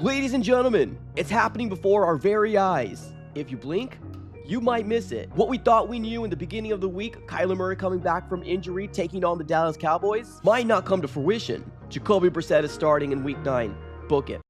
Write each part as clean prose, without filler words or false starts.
Ladies and gentlemen, it's happening before our very eyes. If you blink, you might miss it. What we thought we knew in the beginning of the week, Kyler Murray coming back from injury, taking on the Dallas Cowboys, might not come to fruition. Jacoby Brissett is starting in Week 9. Book it.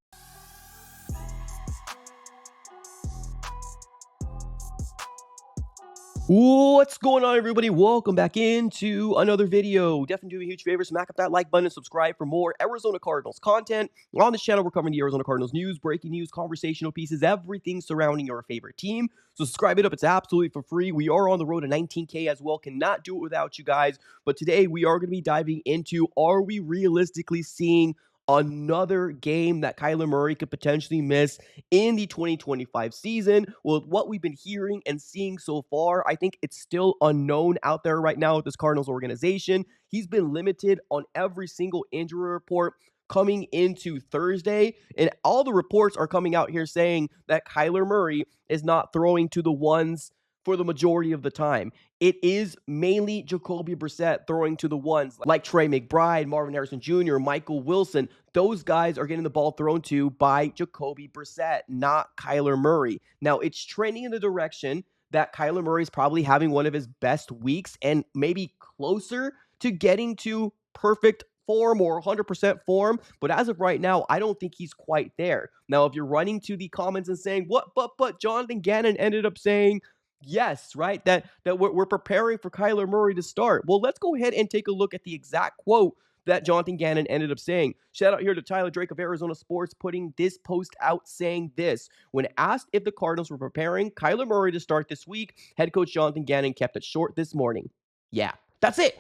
What's going on, everybody? Welcome back into another video. Definitely do me a huge favor, smack up that like button and subscribe for more Arizona Cardinals content. On this channel, we're covering the Arizona Cardinals news, breaking news, conversational pieces, everything surrounding your favorite team. So subscribe it up. It's absolutely for free. We are on the road to 19K as well. Cannot do it without you guys. But today, we are going to be diving into, are we realistically seeing another game that Kyler Murray could potentially miss in the 2025 season? Well, what we've been hearing and seeing so far, I think it's still unknown out there right now with this Cardinals organization. He's been limited on every single injury report coming into Thursday, and all the reports are coming out here saying that Kyler Murray is not throwing to the ones for the majority of the time. It is mainly Jacoby Brissett throwing to the ones like Trey McBride, Marvin Harrison Jr., Michael Wilson. Those guys are getting the ball thrown to by Jacoby Brissett, not Kyler Murray. Now, it's trending in the direction that Kyler Murray is probably having one of his best weeks and maybe closer to getting to perfect form or 100% form. But as of right now, I don't think he's quite there. Now, if you're running to the comments and saying, but Jonathan Gannon ended up saying, yes, right? That we're preparing for Kyler Murray to start. Well, let's go ahead and take a look at the exact quote that Jonathan Gannon ended up saying. Shout out here to Tyler Drake of Arizona Sports putting this post out saying this. When asked if the Cardinals were preparing Kyler Murray to start this week, head coach Jonathan Gannon kept it short this morning. Yeah, that's it.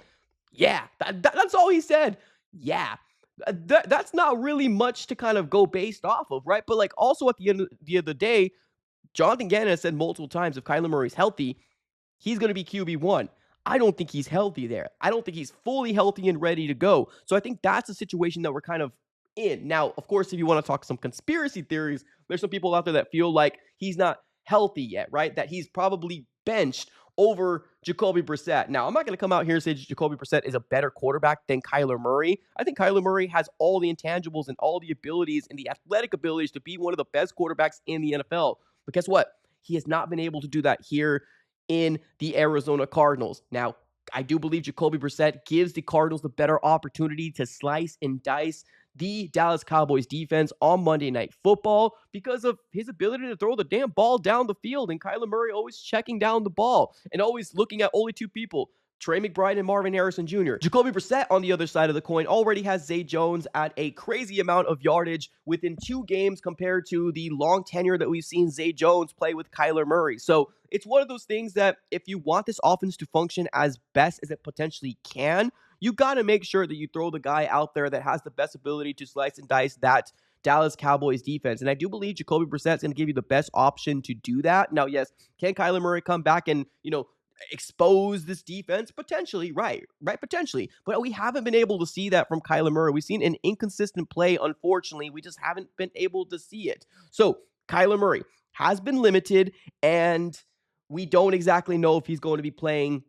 Yeah, that's all he said. Yeah. That's not really much to kind of go based off of, right? But like also at the end of the day, Jonathan Gannon has said multiple times if Kyler Murray's healthy, he's going to be QB1. I don't think he's healthy there. I don't think he's fully healthy and ready to go. So I think that's the situation that we're kind of in. Now, of course, if you want to talk some conspiracy theories, there's some people out there that feel like he's not healthy yet, right? That he's probably benched over Jacoby Brissett. Now, I'm not going to come out here and say Jacoby Brissett is a better quarterback than Kyler Murray. I think Kyler Murray has all the intangibles and all the abilities and the athletic abilities to be one of the best quarterbacks in the NFL. But guess what? He has not been able to do that here in the Arizona Cardinals. Now, I do believe Jacoby Brissett gives the Cardinals the better opportunity to slice and dice the Dallas Cowboys defense on Monday Night Football because of his ability to throw the damn ball down the field, and Kyler Murray always checking down the ball and always looking at only two people, Trey McBride and Marvin Harrison Jr. Jacoby Brissett, on the other side of the coin, already has Zay Jones at a crazy amount of yardage within 2 games compared to the long tenure that we've seen Zay Jones play with Kyler Murray. So it's one of those things that if you want this offense to function as best as it potentially can, you got to make sure that you throw the guy out there that has the best ability to slice and dice that Dallas Cowboys defense. And I do believe Jacoby Brissett's going to give you the best option to do that. Now, yes, can Kyler Murray come back and, expose this defense? Potentially, right, potentially. But we haven't been able to see that from Kyler Murray. We've seen an inconsistent play, unfortunately. We just haven't been able to see it. So Kyler Murray has been limited, and we don't exactly know if he's going to be playing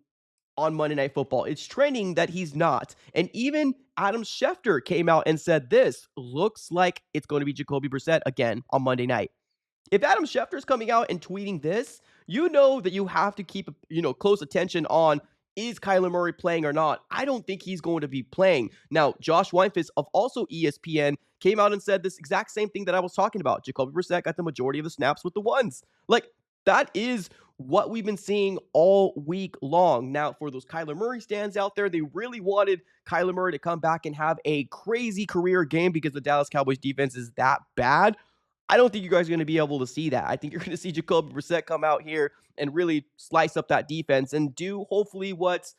on Monday Night Football. It's trending that he's not. And even Adam Schefter came out and said this, looks like it's going to be Jacoby Brissett again on Monday night. If Adam Schefter's coming out and tweeting this, you know that you have to keep, close attention on, is Kyler Murray playing or not? I don't think he's going to be playing. Now, Josh Weinfuss of also ESPN came out and said this exact same thing that I was talking about. Jacoby Brissett got the majority of the snaps with the ones. Like, that is what we've been seeing all week long. Now, for those Kyler Murray stands out there, they really wanted Kyler Murray to come back and have a crazy career game because the Dallas Cowboys defense is that bad. I don't think you guys are going to be able to see that. I think you're going to see Jacoby Brissett come out here and really slice up that defense and do hopefully what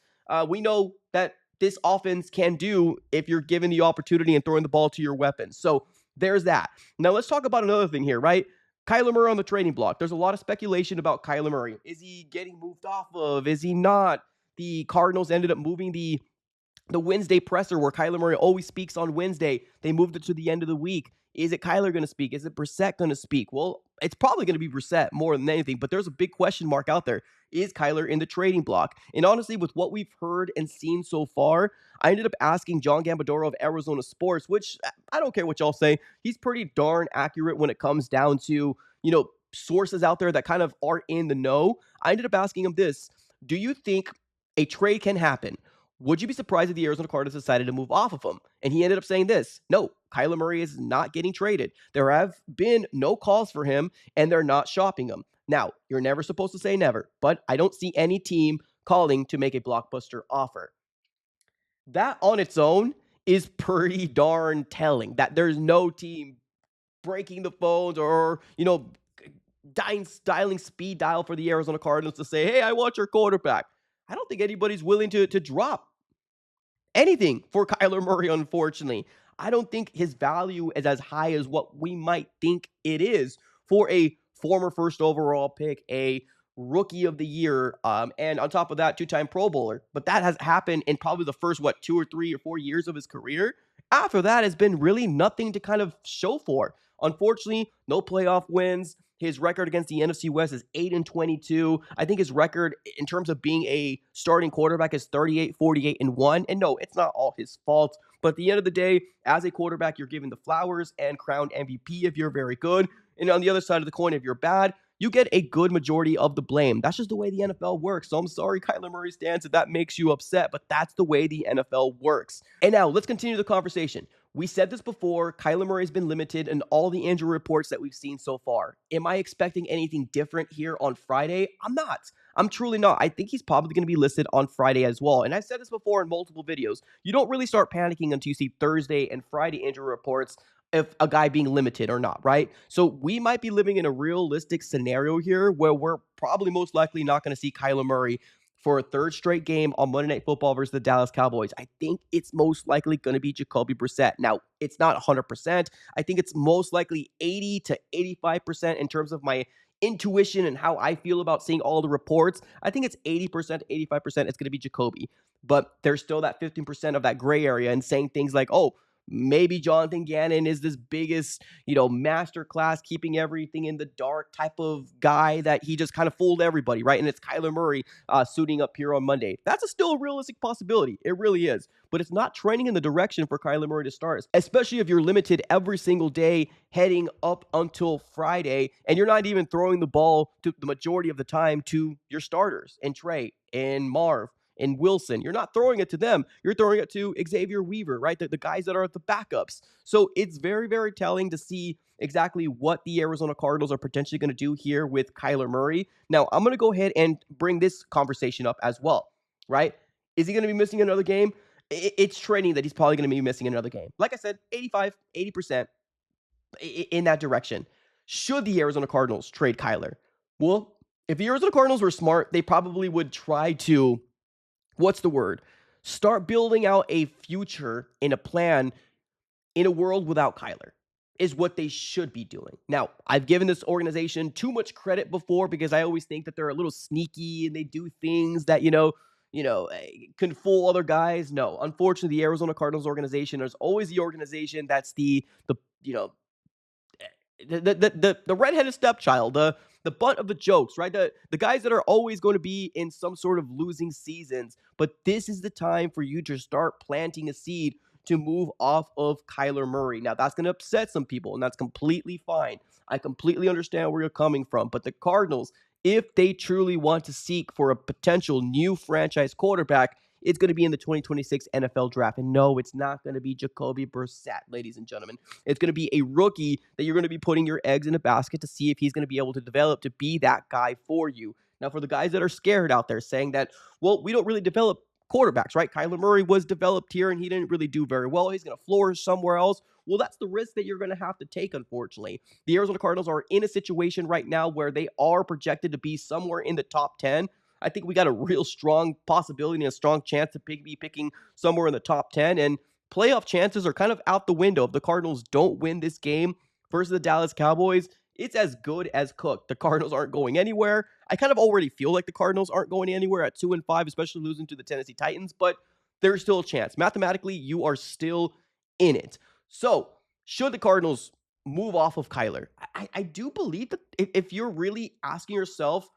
we know that this offense can do if you're given the opportunity and throwing the ball to your weapons. So there's that. Now let's talk about another thing here, right? Kyler Murray on the trading block. There's a lot of speculation about Kyler Murray. Is he getting moved off of? Is he not? The Cardinals ended up moving the the Wednesday presser where Kyler Murray always speaks on Wednesday. They moved it to the end of the week. Is it Kyler going to speak? Is it Brissett going to speak? Well, it's probably going to be Brissett more than anything, but there's a big question mark out there. Is Kyler in the trading block? And honestly, with what we've heard and seen so far, I ended up asking John Gambadoro of Arizona Sports, which I don't care what y'all say. He's pretty darn accurate when it comes down to, sources out there that kind of are in the know. I ended up asking him this. Do you think a trade can happen? Would you be surprised if the Arizona Cardinals decided to move off of him? And he ended up saying this. No, Kyler Murray is not getting traded. There have been no calls for him, and they're not shopping him. Now, you're never supposed to say never, but I don't see any team calling to make a blockbuster offer. That on its own is pretty darn telling that there's no team breaking the phones or, dialing speed dial for the Arizona Cardinals to say, hey, I want your quarterback. I don't think anybody's willing to drop anything for Kyler Murray, unfortunately. I don't think his value is as high as what we might think it is for a former first overall pick, a rookie of the year, and on top of that, two-time Pro Bowler. But that has happened in probably the first, 2 or 3 or 4 years of his career. After that has been really nothing to kind of show for. Unfortunately, no playoff wins. His record against the NFC West is 8-22. I think his record in terms of being a starting quarterback is 38, 48, and 1. And no, it's not all his fault. But at the end of the day, as a quarterback, you're given the flowers and crowned MVP if you're very good. And on the other side of the coin, if you're bad, you get a good majority of the blame. That's just the way the NFL works. So I'm sorry, Kyler Murray stands, if that makes you upset, but that's the way the NFL works. And now let's continue the conversation. We said this before, Kyler Murray has been limited in all the injury reports that we've seen so far. Am I expecting anything different here on Friday? I'm not. I'm truly not. I think he's probably going to be listed on Friday as well. And I've said this before in multiple videos. You don't really start panicking until you see Thursday and Friday injury reports if a guy being limited or not, right? So we might be living in a realistic scenario here where we're probably most likely not going to see Kyler Murray for a third straight game on Monday Night Football versus the Dallas Cowboys. I think it's most likely going to be Jacoby Brissett. Now, it's not 100%. I think it's most likely 80 to 85% in terms of my intuition and how I feel about seeing all the reports. I think it's 80% to 85% it's going to be Jacoby. But there's still that 15% of that gray area and saying things like, oh, maybe Jonathan Gannon is this biggest, masterclass, keeping everything in the dark type of guy that he just kind of fooled everybody, right? And it's Kyler Murray suiting up here on Monday. That's still a realistic possibility. It really is. But it's not trending in the direction for Kyler Murray to start, especially if you're limited every single day heading up until Friday, and you're not even throwing the ball to the majority of the time to your starters and Trey and Marv and Wilson. You're not throwing it to them. You're throwing it to Xavier Weaver, right? The guys that are the backups. So it's very, very telling to see exactly what the Arizona Cardinals are potentially going to do here with Kyler Murray. Now, I'm going to go ahead and bring this conversation up as well, right? Is he going to be missing another game? It's trending that he's probably going to be missing another game. Like I said, 85, 80% in that direction. Should the Arizona Cardinals trade Kyler? Well, if the Arizona Cardinals were smart, they probably would try to start building out a future in a plan in a world without Kyler is what they should be doing. Now, I've given this organization too much credit before because I always think that they're a little sneaky and they do things that, can fool other guys. No, unfortunately, the Arizona Cardinals organization is always the organization that's the redheaded stepchild, the butt of the jokes, right? The guys that are always going to be in some sort of losing seasons. But this is the time for you to start planting a seed to move off of Kyler Murray. Now, that's going to upset some people, and that's completely fine. I completely understand where you're coming from. But the Cardinals, if they truly want to seek for a potential new franchise quarterback, it's going to be in the 2026 NFL draft. And no, it's not going to be Jacoby Brissett, ladies and gentlemen. It's going to be a rookie that you're going to be putting your eggs in a basket to see if he's going to be able to develop to be that guy for you. Now, for the guys that are scared out there saying that, well, we don't really develop quarterbacks, right? Kyler Murray was developed here and he didn't really do very well. He's going to flourish somewhere else. Well, that's the risk that you're going to have to take, unfortunately. The Arizona Cardinals are in a situation right now where they are projected to be somewhere in the top 10. I think we got a real strong possibility and a strong chance to be picking somewhere in the top 10. And playoff chances are kind of out the window. If the Cardinals don't win this game versus the Dallas Cowboys, it's as good as cooked. The Cardinals aren't going anywhere. I kind of already feel like the Cardinals aren't going anywhere at 2-5, especially losing to the Tennessee Titans. But there's still a chance. Mathematically, you are still in it. So, should the Cardinals move off of Kyler? I do believe that if you're really asking yourself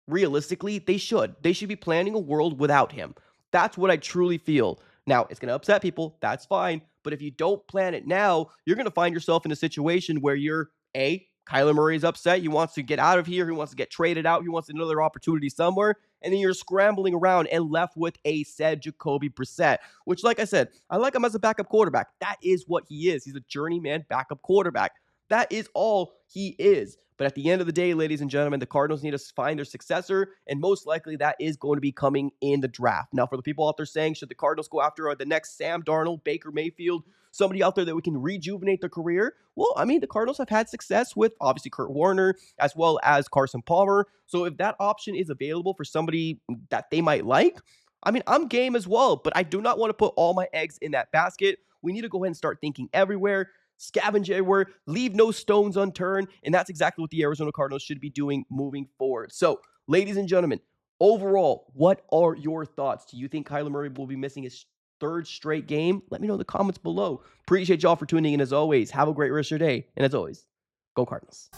realistically, they should. They should be planning a world without him. That's what I truly feel. Now, it's going to upset people. That's fine. But if you don't plan it now, you're going to find yourself in a situation where you're Kyler Murray's upset. He wants to get out of here. He wants to get traded out. He wants another opportunity somewhere. And then you're scrambling around and left with a said Jacoby Brissett, which, like I said, I like him as a backup quarterback. That is what he is. He's a journeyman backup quarterback. That is all he is. But at the end of the day, ladies and gentlemen, the Cardinals need to find their successor, and most likely that is going to be coming in the draft. Now, for the people out there saying, should the Cardinals go after the next Sam Darnold, Baker Mayfield, somebody out there that we can rejuvenate their career? Well, I mean, the Cardinals have had success with, obviously, Kurt Warner, as well as Carson Palmer. So if that option is available for somebody that they might like, I mean, I'm game as well, but I do not want to put all my eggs in that basket. We need to go ahead and start thinking everywhere, scavenge everywhere, leave no stones unturned, and that's exactly what the Arizona Cardinals should be doing moving forward. So, ladies and gentlemen, overall, what are your thoughts? Do you think Kyler Murray will be missing his third straight game? Let me know in the comments below. Appreciate y'all for tuning in as always. Have a great rest of your day, and as always, go Cardinals.